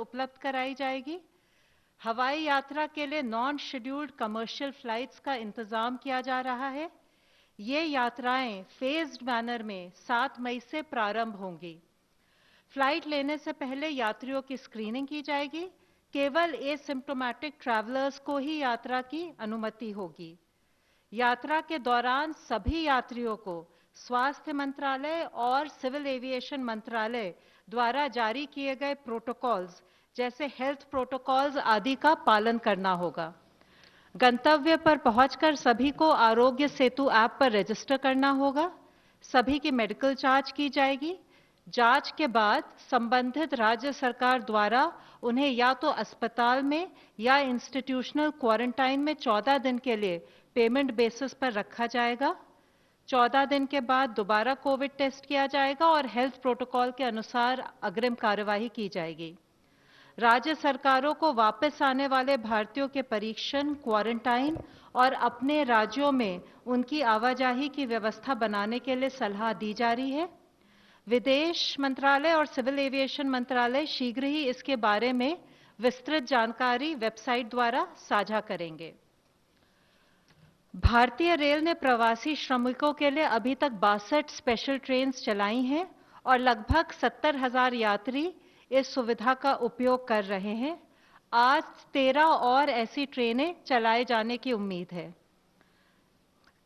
उपलब्ध कराई जाएगी। हवाई यात्रा के लिए नॉन शेड्यूल्ड कमर्शियल फ्लाइट्स का इंतजाम किया जा रहा है। ये यात्राएं फेज्ड मैनर में 7 मई से प्रारंभ होंगी। फ्लाइट लेने से पहले यात्रियों की स्क्रीनिंग की जाएगी। केवल एसिम्प्टोमेटिक ट्रैवलर्स को ही यात्रा की अनुमति होगी। यात्रा के दौरान सभी यात्रियों को स्वास्थ्य मंत्रालय और सिविल एविएशन मंत्रालय द्वारा जारी किए गए प्रोटोकॉल्स जैसे हेल्थ प्रोटोकॉल्स आदि का पालन करना होगा। गंतव्य पर पहुंचकर सभी को आरोग्य सेतु ऐप पर रजिस्टर करना होगा। सभी की मेडिकल जांच की जाएगी। जांच के बाद संबंधित राज्य सरकार द्वारा उन्हें या तो अस्पताल में या इंस्टीट्यूशनल क्वारंटाइन में 14 दिन के लिए पेमेंट बेसिस पर रखा जाएगा। 14 दिन के बाद दोबारा कोविड टेस्ट किया जाएगा और हेल्थ प्रोटोकॉल के अनुसार अग्रिम कार्यवाही की जाएगी। राज्य सरकारों को वापस आने वाले भारतीयों के परीक्षण, क्वारंटाइन और अपने राज्यों में उनकी आवाजाही की व्यवस्था बनाने के लिए सलाह दी जा रही है। विदेश मंत्रालय और सिविल एविएशन मंत्रालय शीघ्र ही इसके बारे में विस्तृत जानकारी वेबसाइट द्वारा साझा करेंगे। भारतीय रेल ने प्रवासी श्रमिकों के लिए अभी तक 62 स्पेशल ट्रेन्स चलाई हैं और लगभग 70,000 यात्री इस सुविधा का उपयोग कर रहे हैं। आज 13 और ऐसी ट्रेनें चलाए जाने की उम्मीद है।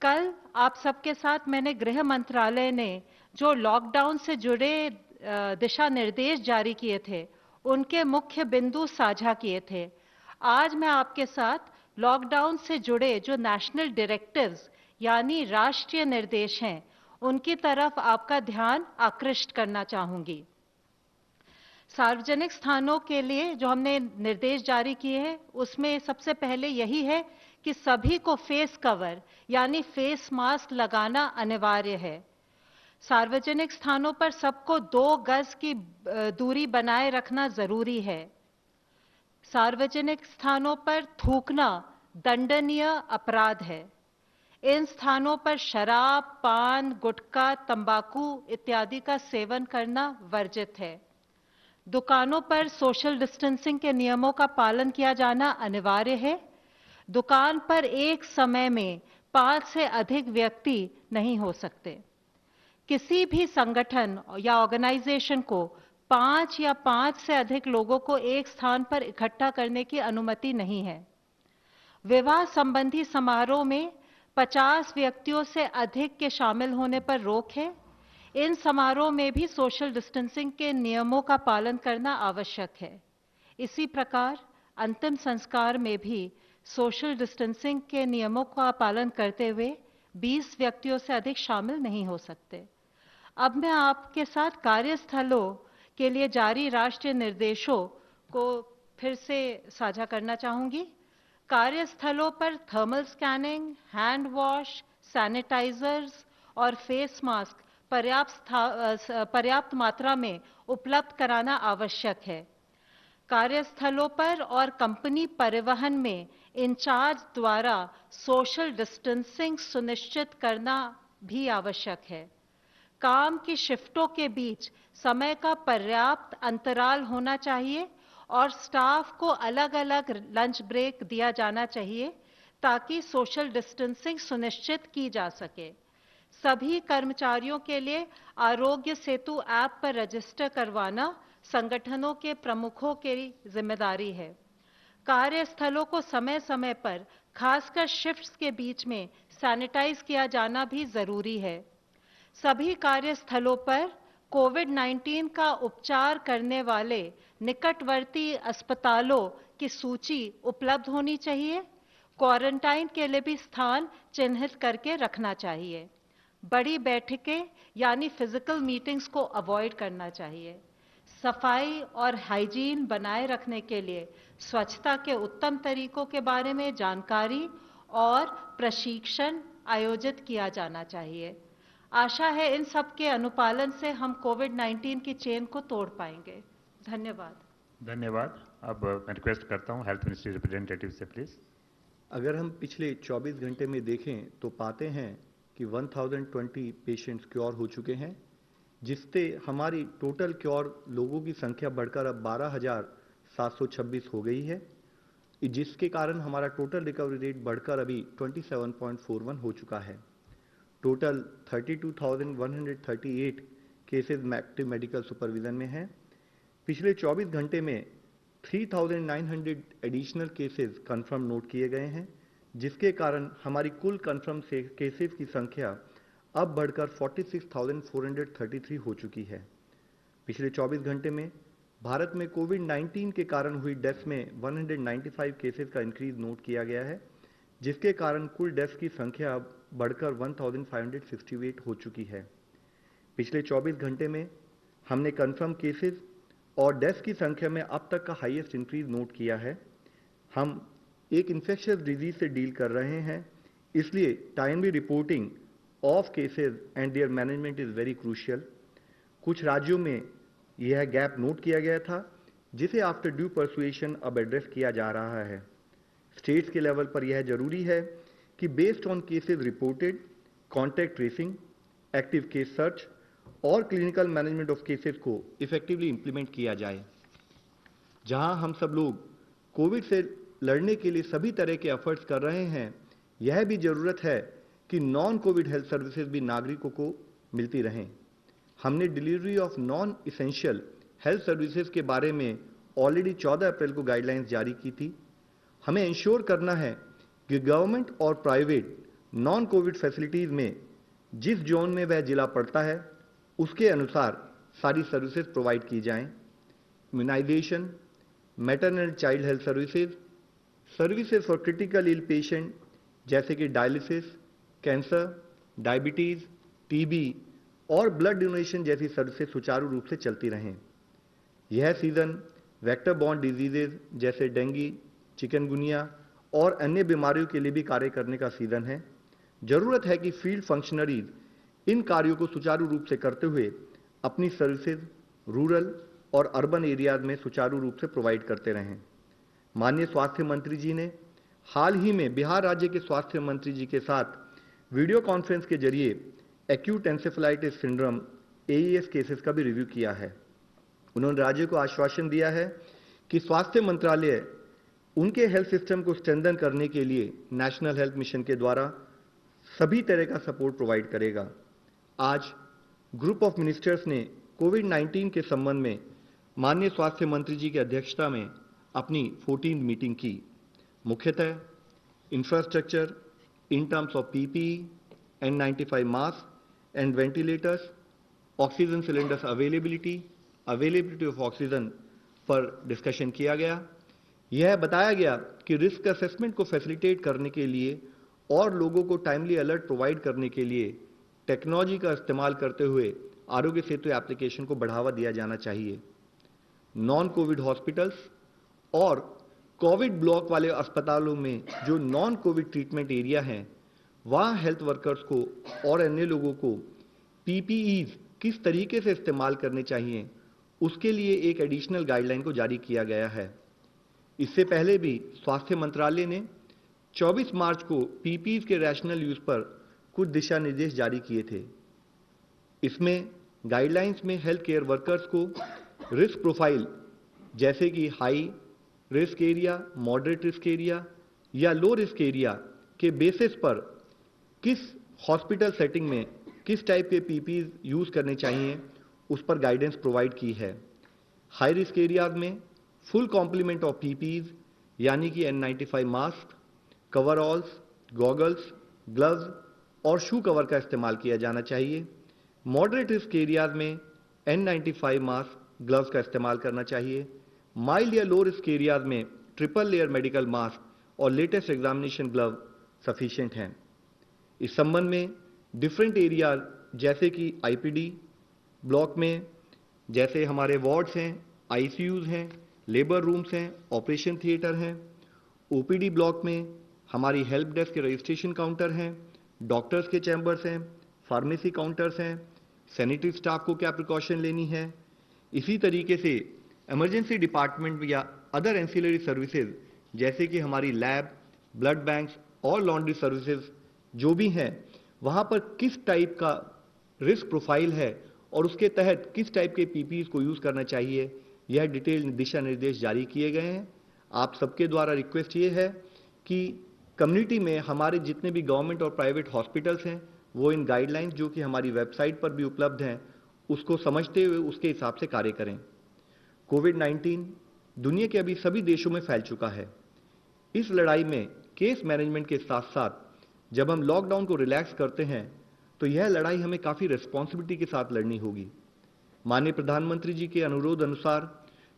कल आप सबके साथ मैंने गृह मंत्रालय ने जो लॉकडाउन से जुड़े दिशा निर्देश जारी किए थे, उनके मुख्य बिंदु साझा किए थे। आज मैं आपके साथ लॉकडाउन से जुड़े जो नेशनल डायरेक्टिव्स यानी राष्ट्रीय निर्देश हैं, उनकी तरफ आपका ध्यान आकृष्ट करना चाहूंगी। सार्वजनिक स्थानों के लिए जो हमने निर्देश जारी किए हैं, उसमें सबसे पहले यही है कि सभी को फेस कवर यानी फेस मास्क लगाना अनिवार्य है। सार्वजनिक स्थानों पर सबको 2 गज की दूरी बनाए रखना जरूरी है। सार्वजनिक स्थानों पर थूकना दंडनीय अपराध है। इन स्थानों पर शराब, पान, गुटखा, तंबाकू इत्यादि का सेवन करना वर्जित है। दुकानों पर सोशल डिस्टेंसिंग के नियमों का पालन किया जाना अनिवार्य है। दुकान पर एक समय में 5 से अधिक व्यक्ति नहीं हो सकते। किसी भी संगठन या ऑर्गेनाइजेशन को 5 या 5 से अधिक लोगों को एक स्थान पर इकट्ठा करने की अनुमति नहीं है। विवाह संबंधी समारोह में 50 व्यक्तियों से अधिक के शामिल होने पर रोक है। इन समारोह में भी सोशल डिस्टेंसिंग के नियमों का पालन करना आवश्यक है। इसी प्रकार अंतिम संस्कार में भी सोशल डिस्टेंसिंग के नियमों का पालन करते हुए 20 व्यक्तियों से अधिक शामिल नहीं हो सकते। अब मैं आपके साथ कार्यस्थलों के लिए जारी राष्ट्रीय निर्देशों को फिर से साझा करना चाहूंगी। कार्यस्थलों पर thermal scanning, hand wash, sanitisers और फेस मास्क पर्याप्त मात्रा में उपलब्ध कराना आवश्यक है। कार्यस्थलों पर और कंपनी परिवहन में इंचार्ज द्वारा सोशल डिस्टेंसिंग सुनिश्चित करना भी आवश्यक है। काम की शिफ्टों के बीच समय का पर्याप्त अंतराल होना चाहिए और स्टाफ को अलग-अलग लंच ब्रेक दिया जाना चाहिए ताकि सोशल डिस्टेंसिंग सुनिश्चित की जा सके। सभी कर्मचारियों के लिए आरोग्य सेतु ऐप पर रजिस्टर करवाना संगठनों के प्रमुखों की जिम्मेदारी है। कार्यस्थलों को समय समय पर खासकर शिफ्ट्स के बीच में सैनिटाइज किया जाना भी जरूरी है। सभी कार्यस्थलों पर कोविड-19 का उपचार करने वाले निकटवर्ती अस्पतालों की सूची उपलब्ध होनी चाहिए। क्वारंटाइन के लिए भी स्थान चिन्हित करके रखना चाहिए। बड़ी बैठकें यानी फिजिकल मीटिंग्स को अवॉइड करना चाहिए। सफाई और हाइजीन बनाए रखने के लिए स्वच्छता के उत्तम तरीकों के बारे में जानकारी और प्रशिक्षण आयोजित किया जाना चाहिए। आशा है इन सब के अनुपालन से हम कोविड-19 की चेन को तोड़ पाएंगे। धन्यवाद। धन्यवाद। अब मैं रिक्वेस्ट करता हूं हेल्थ मिनिस्ट्री रिप्रेजेंटेटिव से प्लीज। अगर हम पिछले 24 घंटे में देखें तो पाते हैं कि 1020 पेशेंट्स क्योर हो चुके हैं, जिससे हमारी टोटल क्योर लोगों की संख्या बढ़कर अब 726 हो गई है, जिसके कारण हमारा टोटल रिकवरी रेट बढ़कर अभी 27.41 हो चुका है। Total 32,138 cases active medical supervision में हैं। पिछले 24 घंटे में 3,900 एडिशनल केसेस कंफर्म नोट किए गए हैं, जिसके कारण हमारी कुल कंफर्म केसेस की संख्या अब बढ़कर 46,433 हो चुकी है। पिछले 24 घंटे में भारत में कोविड-19 के कारण हुई डेथ्स में 195 केसेस का इंक्रीज नोट किया गया है, जिसके कारण कुल डेथ्स की संख्या अब बढ़कर 1,568 हो चुकी है। पिछले 24 घंटे में हमने कंफर्म केसेस और डेथ्स की संख्या में अब तक का हाईएस्ट इंक्रीज नोट किया है। हम एक इन्फेक्शियस डिजीज से डील कर रहे हैं, इसलिए timely reporting of cases and there management is very crucial. कुछ राज्यों में यह गैप नोट किया गया था, जिसे आफ्टर ड्यू परसुएशन अब एड्रेस किया जा रहा है। स्टेट्स के लेवल पर यह जरूरी है कि based on cases reported, contact tracing, active case search और क्लिनिकल मैनेजमेंट ऑफ केसेस को इफेक्टिवली इंप्लीमेंट किया जाए। जहां हम सब लोग कोविड से लड़ने के लिए सभी तरह के एफर्ट्स कर रहे हैं, यह भी जरूरत है कि नॉन कोविड हेल्थ सर्विसेज भी नागरिकों को मिलती रहें। हमने delivery of non essential health services के बारे में ऑलरेडी 14 अप्रैल को गाइडलाइंस जारी की थी। हमें इंश्योर करना है कि गवर्नमेंट और प्राइवेट नॉन कोविड फैसिलिटीज में जिस जोन में वह जिला पड़ता है, उसके अनुसार सारी सर्विसेज प्रोवाइड की जाएं। Immunisation, maternal and child health services, services for critical ill patient जैसे कि डायलिसिस, कैंसर, डायबिटीज, टीबी और ब्लड डोनेशन जैसी सर्विसेज सुचारू रूप से चलती रहें। यह सीजन वेक्टर बॉर्न डिजीजेज जैसे डेंगू, चिकनगुनिया और अन्य बीमारियों के लिए भी कार्य करने का सीजन है। जरूरत है कि फील्ड फंक्शनरीज इन कार्यों को सुचारू रूप से करते हुए अपनी सर्विसेज रूरल और अर्बन एरियाज में सुचारू रूप से प्रोवाइड करते रहें। माननीय स्वास्थ्य मंत्री जी ने हाल ही में बिहार राज्य के स्वास्थ्य मंत्री जी के साथ वीडियो कॉन्फ्रेंस के जरिए acute encephalitis syndrome AES cases का भी रिव्यू किया है। उन्होंने राज्य को आश्वासन दिया है कि स्वास्थ्य मंत्रालय उनके हेल्थ सिस्टम को स्ट्रेंथन करने के लिए नेशनल हेल्थ मिशन के द्वारा सभी तरह का सपोर्ट प्रोवाइड करेगा। आज ग्रुप ऑफ मिनिस्टर्स ने कोविड-19 के संबंध में माननीय स्वास्थ्य मंत्री जी की अध्यक्षता में अपनी 14वीं मीटिंग की। मुख्यतः infrastructure in terms of PPE, N95 mask and ventilators, oxygen cylinders availability of oxygen पर डिस्कशन किया गया। यह बताया गया कि रिस्क असेसमेंट को फैसिलिटेट करने के लिए और लोगों को टाइमली अलर्ट प्रोवाइड करने के लिए टेक्नोलॉजी का इस्तेमाल करते हुए आरोग्य सेतु एप्लीकेशन को बढ़ावा दिया जाना चाहिए। नॉन कोविड हॉस्पिटल्स और कोविड ब्लॉक वाले अस्पतालों में जो नॉन कोविड ट्रीटमेंट एरिया हैं, वहां हेल्थ वर्कर्स को और अन्य लोगों को PPEs किस तरीके से इस्तेमाल करने चाहिए, उसके लिए एक एडिशनल गाइडलाइन को जारी किया गया है। इससे पहले भी स्वास्थ्य मंत्रालय ने 24 मार्च को PPEs के रैशनल यूज पर कुछ दिशा निर्देश जारी किए थे। इसमें गाइडलाइंस में हेल्थ केयर वर्कर्स को रिस्क प्रोफाइल जैसे कि high risk area, moderate risk area या लो रिस्क एरिया के बेसिस पर किस हॉस्पिटल सेटिंग में किस टाइप के PPEs यूज करने चाहिए, उस पर गाइडेंस प्रोवाइड की है। हाई रिस्क एरियाज में फुल कॉम्प्लीमेंट ऑफ PPEs यानी कि N95 मास्क, कवरऑल्स, गॉगल्स, ग्लव्स और शू कवर का इस्तेमाल किया जाना चाहिए। मॉडरेट रिस्क एरियाज में N95 मास्क, ग्लव्स का इस्तेमाल करना चाहिए। माइल्ड या लो रिस्क एरियाज में ट्रिपल लेयर मेडिकल मास्क और लेटेस्ट एग्जामिनेशन ग्लव सफिशिएंट हैं। इस संबंध में डिफरेंट एरिया जैसे कि IPD ब्लॉक में जैसे हमारे वार्ड्स हैं, ICUs हैं, लेबर रूम्स हैं, ऑपरेशन थिएटर हैं। OPD ब्लॉक में हमारी हेल्प डेस्क के रजिस्ट्रेशन काउंटर हैं, डॉक्टर्स के चैम्बर्स हैं, फार्मेसी काउंटर्स हैं, सैनिटरी स्टाफ को क्या प्रिकॉशन लेनी है। इसी तरीके से इमरजेंसी डिपार्टमेंट या अदर एंसिलरी सर्विसेज जैसे कि हमारी लैब, ब्लड बैंक्स और लॉन्ड्री सर्विसेज जो भी हैं, वहां पर किस टाइप का रिस्क प्रोफाइल है और उसके तहत किस टाइप के PPEs को यूज करना चाहिए, यह डिटेल दिशा निर्देश जारी किए गए हैं। आप सबके द्वारा रिक्वेस्ट ये है कि कम्युनिटी में हमारे जितने भी गवर्नमेंट और प्राइवेट हॉस्पिटल्स हैं वो इन गाइडलाइंस जो कि हमारी वेबसाइट पर भी उपलब्ध हैं उसको समझते हुए उसके हिसाब से कार्य करें। कोविड-19 दुनिया के अभी सभी देशों में फैल चुका है। इस लड़ाई में केस मैनेजमेंट के साथ साथ जब हम लॉकडाउन को रिलैक्स करते हैं तो यह लड़ाई हमें काफी रिस्पॉन्सिबिलिटी के साथ लड़नी होगी। माननीय प्रधानमंत्री जी के अनुरोध अनुसार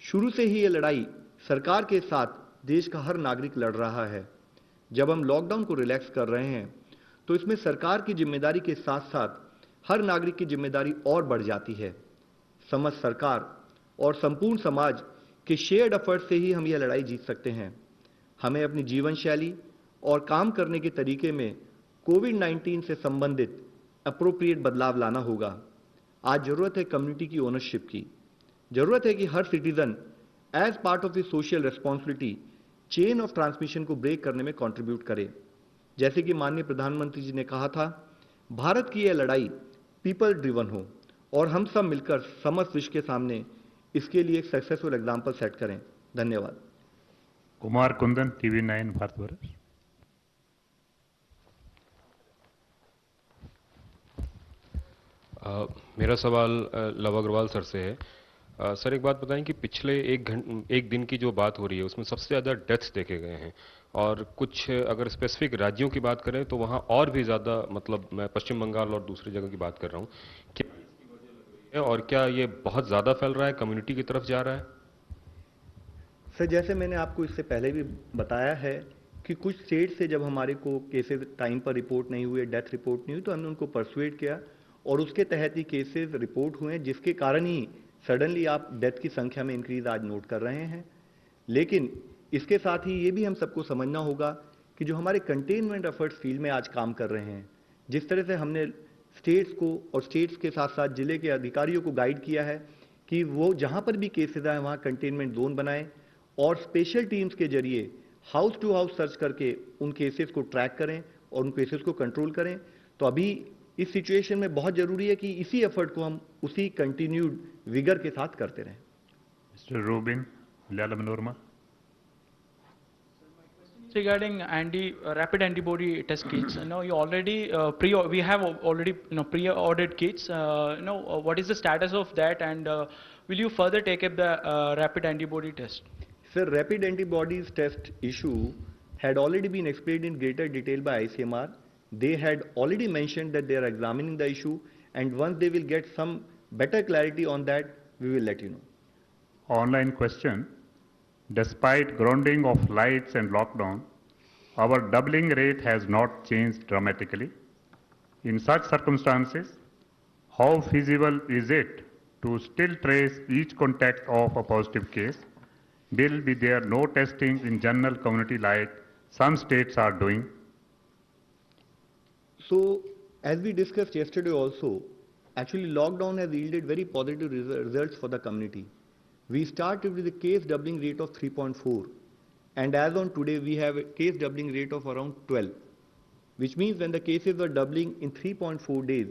शुरू से ही यह लड़ाई सरकार के साथ देश का हर नागरिक लड़ रहा है। जब हम लॉकडाउन को रिलैक्स कर रहे हैं तो इसमें सरकार की जिम्मेदारी के साथ साथ हर नागरिक की जिम्मेदारी और बढ़ जाती है। समस्त सरकार और संपूर्ण समाज के शेयर्ड एफर्ट से ही हम यह लड़ाई जीत सकते हैं। हमें अपनी जीवन शैली और काम करने के तरीके में कोविड-19 से संबंधित अप्रोप्रिएट बदलाव लाना होगा। आज जरूरत है कम्युनिटी की ओनरशिप की। जरूरत है कि हर citizen as part of his social responsibility chain of transmission को ब्रेक करने में कंट्रीब्यूट करे। जैसे कि माननीय प्रधानमंत्री जी ने कहा था, भारत की यह लड़ाई पीपल ड्रिवन हो और हम सब मिलकर समस्त विश्व के सामने इसके लिए एक सक्सेसफुल एग्जाम्पल सेट करें। धन्यवाद। कुमार कुंदन, TV9 भारतवर्ष। मेरा सवाल लव अग्रवाल सर से है। सर एक बात बताएं कि पिछले एक दिन की जो बात हो रही है उसमें सबसे ज़्यादा डेथ्स देखे गए हैं और कुछ अगर स्पेसिफिक राज्यों की बात करें तो वहाँ और भी ज़्यादा, मतलब मैं पश्चिम बंगाल और दूसरी जगह की बात कर रहा हूँ, क्या इसकी वजह लग रही है और क्या ये बहुत ज़्यादा फैल रहा है, कम्युनिटी की तरफ जा रहा है? सर जैसे मैंने आपको इससे पहले भी बताया है कि कुछ स्टेट से जब हमारे को केसेस टाइम पर रिपोर्ट नहीं हुए, डेथ रिपोर्ट नहीं हुई, तो हमने उनको परसुएट किया और उसके तहत ही केसेस रिपोर्ट हुए, जिसके कारण ही सडनली आप डेथ की संख्या में इंक्रीज आज नोट कर रहे हैं। लेकिन इसके साथ ही ये भी हम सबको समझना होगा कि जो हमारे कंटेनमेंट एफर्ट्स फील्ड में आज काम कर रहे हैं, जिस तरह से हमने स्टेट्स को और स्टेट्स के साथ साथ जिले के अधिकारियों को गाइड किया है कि वो जहां पर भी केसेस आए वहां कंटेनमेंट जोन बनाएं और स्पेशल टीम्स के जरिए हाउस टू हाउस सर्च करके उन केसेस को ट्रैक करें और उन केसेस को कंट्रोल करें। तो अभी इस सिचुएशन में बहुत जरूरी है कि इसी एफर्ट को हम उसी कंटिन्यूड विगर के साथ करते रहें। Mister Rubin Malayalam regarding rapid antibody test kits, you already we have already pre-ordered kits. What is the status of that, and will you further take up the rapid antibody test? Sir, rapid antibodies test issue had already been explained in greater detail by ICMR. They had already mentioned that they are examining the issue, and once they will get some better clarity on that, we will let you know. Online question. Despite grounding of flights and lockdown, our doubling rate has not changed dramatically. In such circumstances, how feasible is it to still trace each contact of a positive case? Will be there no testing in general community like some states are doing? So, as we discussed yesterday also, actually lockdown has yielded very positive results for the community. We started with a case doubling rate of 3.4, and as on today we have a case doubling rate of around 12, which means when the cases were doubling in 3.4 days,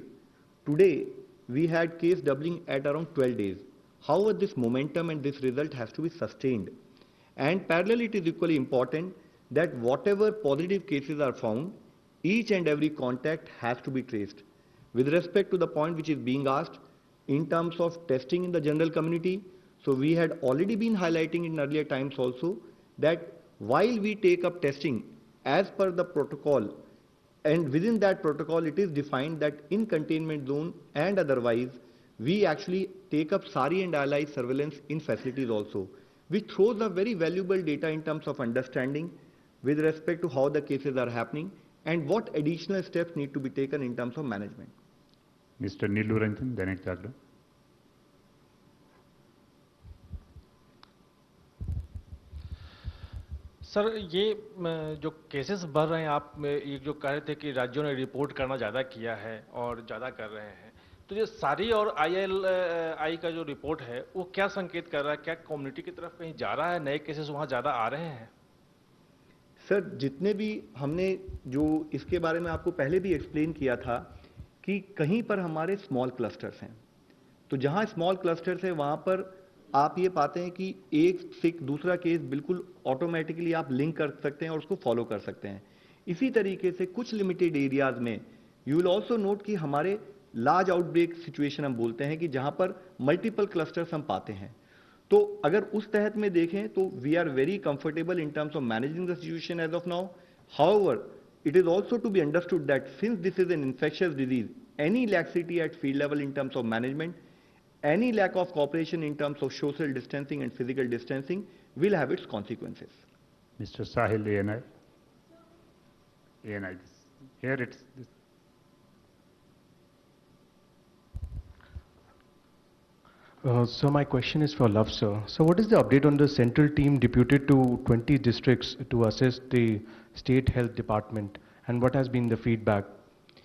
today we had case doubling at around 12 days. However, this momentum and this result has to be sustained, and parallel it is equally important that whatever positive cases are found, each and every contact has to be traced. With respect to the point which is being asked in terms of testing in the general community, so we had already been highlighting in earlier times also that while we take up testing as per the protocol, and within that protocol it is defined that in containment zone and otherwise we actually take up SARI and allied surveillance in facilities also, which throws a very valuable data in terms of understanding with respect to how the cases are happening and what additional steps need to be taken in terms of management. Mr. Neelu Ranjan, Dainik Jagran. Sir ये जो cases बढ़ रहे हैं, आप ये जो कह रहे थे कि राज्यों ने रिपोर्ट करना ज़्यादा किया है और ज़्यादा कर रहे हैं, तो ये सारी और ILI का जो रिपोर्ट है वो क्या संकेत कर रहा है? क्या कम्युनिटी की तरफ कहीं जा रहा है, नए केसेस वहाँ ज़्यादा आ रहे हैं? सर जितने भी हमने जो इसके बारे में आपको पहले भी एक्सप्लेन किया था कि कहीं पर हमारे स्मॉल क्लस्टर्स हैं, तो जहाँ स्मॉल क्लस्टर्स है वहाँ पर आप ये पाते हैं कि एक से दूसरा केस बिल्कुल ऑटोमेटिकली आप लिंक कर सकते हैं और उसको फॉलो कर सकते हैं। इसी तरीके से कुछ लिमिटेड एरियाज में यू विल ऑल्सो नोट कि हमारे लार्ज आउटब्रेक सिचुएशन हम बोलते हैं कि जहां पर मल्टीपल क्लस्टर्स हम पाते हैं। तो अगर उस तहत में देखें तो we are very comfortable in terms of managing the situation as of now. However, it is also to be understood that since this is an infectious disease, any laxity at field level in terms of management, any lack of cooperation in terms of social distancing and physical distancing will have its consequences. Mr. Sahil, ANI. ANI. Here it's this. So my question is for Love, sir. So what is the update on the central team deputed to 20 districts to assess the state health department, and what has been the feedback?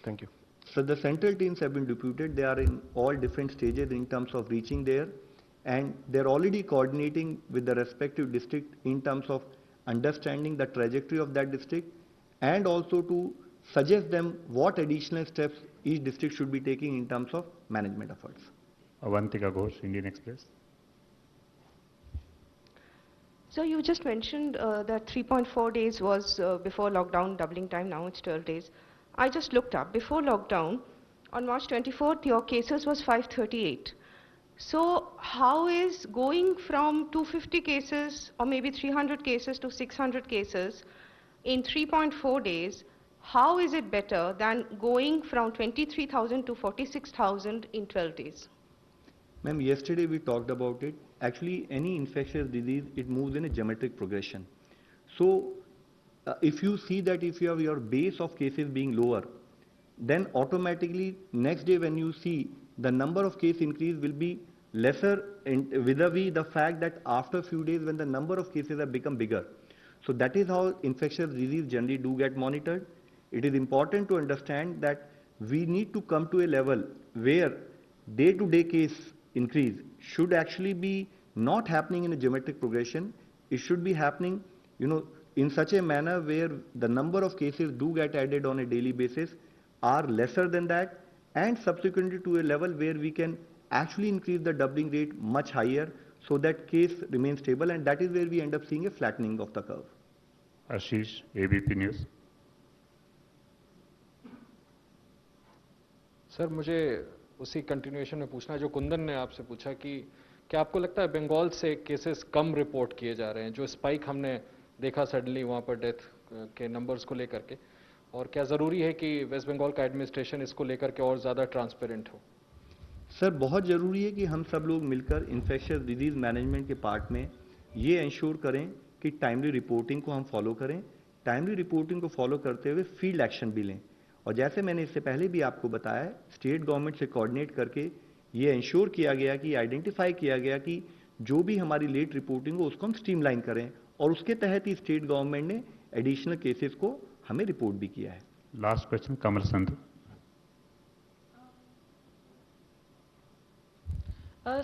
Thank you. So the central teams have been deputed. They are in all different stages in terms of reaching there, and they're already coordinating with the respective district in terms of understanding the trajectory of that district, and also to suggest them what additional steps each district should be taking in terms of management efforts. Avantika Ghosh, Indian Express. So you just mentioned that 3.4 days was before lockdown, doubling time, now it's 12 days. I just looked up, before lockdown, on March 24th, your cases was 538. So how is going from 250 cases or maybe 300 cases to 600 cases in 3.4 days, how is it better than going from 23,000 to 46,000 in 12 days? Ma'am, yesterday we talked about it. Actually, any infectious disease, it moves in a geometric progression. So, if you see that if you have your base of cases being lower, then automatically next day when you see the number of case increase will be lesser vis-a-vis the fact that after a few days when the number of cases have become bigger. So that is how infectious disease generally do get monitored. It is important to understand that we need to come to a level where day-to-day case increase should actually be not happening in a geometric progression. It should be happening, in such a manner where the number of cases do get added on a daily basis are lesser than that, and subsequently to a level where we can actually increase the doubling rate much higher so that case remains stable, and that is where we end up seeing a flattening of the curve. Ashish, ABP News. Sir मुझे उसी continuation में पूछना है जो कुंदन ने आपसे पूछा कि क्या आपको लगता है बंगाल से केसेस कम रिपोर्ट किए जा रहे हैं, जो स्पाइक हमने देखा सडनली वहाँ पर डेथ के नंबर्स को लेकर के, और क्या ज़रूरी है कि वेस्ट बंगाल का एडमिनिस्ट्रेशन इसको लेकर के और ज़्यादा ट्रांसपेरेंट हो? सर बहुत ज़रूरी है कि हम सब लोग मिलकर इन्फेक्शियस डिजीज़ मैनेजमेंट के पार्ट में ये इंश्योर करें कि टाइमली रिपोर्टिंग को हम फॉलो करें, टाइमली रिपोर्टिंग को फॉलो करते हुए फील्ड एक्शन भी लें। और जैसे मैंने इससे पहले भी आपको बताया, स्टेट गवर्नमेंट से कोऑर्डिनेट करके ये इंश्योर किया गया कि आइडेंटिफाई किया गया कि जो भी हमारी लेट रिपोर्टिंग हो उसको हम स्ट्रीमलाइन करें, और उसके तहत ही स्टेट गवर्नमेंट ने एडिशनल केसेस को हमें रिपोर्ट भी किया है। Last question Kamal Sandhu.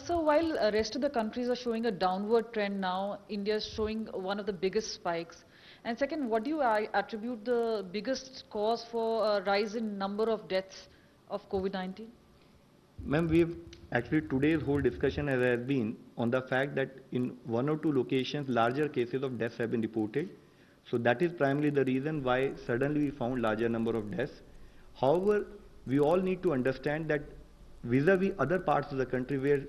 So while rest of the countries are showing a downward trend now, India is showing one of the biggest spikes. And second, what do you attribute the biggest cause for rise in number of deaths of COVID-19? Ma'am, actually today's whole discussion has been on the fact that in one or two locations larger cases of deaths have been reported. So that is primarily the reason why suddenly we found larger number of deaths. However, we all need to understand that vis-a-vis other parts of the country where,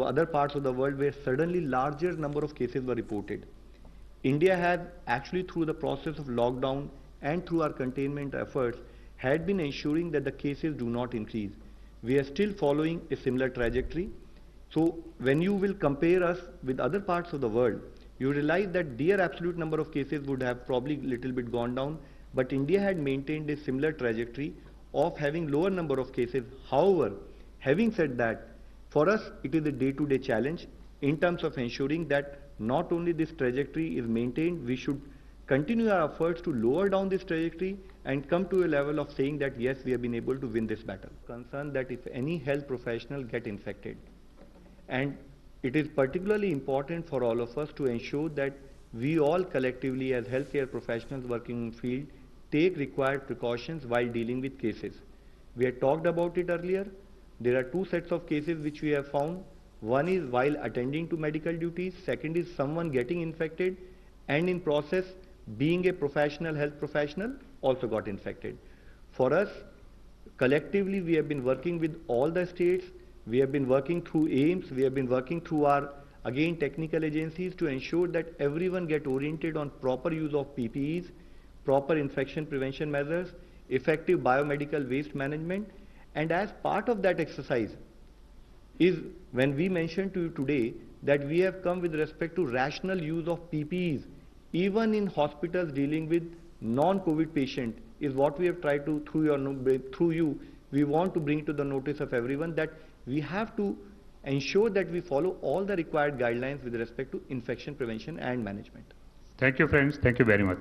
other parts of the world where suddenly larger number of cases were reported, India has actually through the process of lockdown and through our containment efforts had been ensuring that the cases do not increase. We are still following a similar trajectory. So when you will compare us with other parts of the world, you realize that their absolute number of cases would have probably little bit gone down, but India had maintained a similar trajectory of having lower number of cases. However, having said that, for us it is a day-to-day challenge in terms of ensuring that not only this trajectory is maintained, we should continue our efforts to lower down this trajectory and come to a level of saying that yes, we have been able to win this battle. Concerned that if any health professional get infected, and it is particularly important for all of us to ensure that we all collectively as healthcare professionals working in the field take required precautions while dealing with cases. We had talked about it earlier. There are two sets of cases which we have found. One is while attending to medical duties, second is someone getting infected and in process being a professional, health professional, also got infected. For us, collectively we have been working with all the states, we have been working through AIMS, we have been working through our again technical agencies to ensure that everyone get oriented on proper use of PPEs, proper infection prevention measures, effective biomedical waste management, and as part of that exercise is when we mentioned to you today that we have come with respect to rational use of PPEs even in hospitals dealing with non-COVID patient is what we have tried to through you we want to bring to the notice of everyone that we have to ensure that we follow all the required guidelines with respect to infection prevention and management. Thank you, friends. Thank you very much.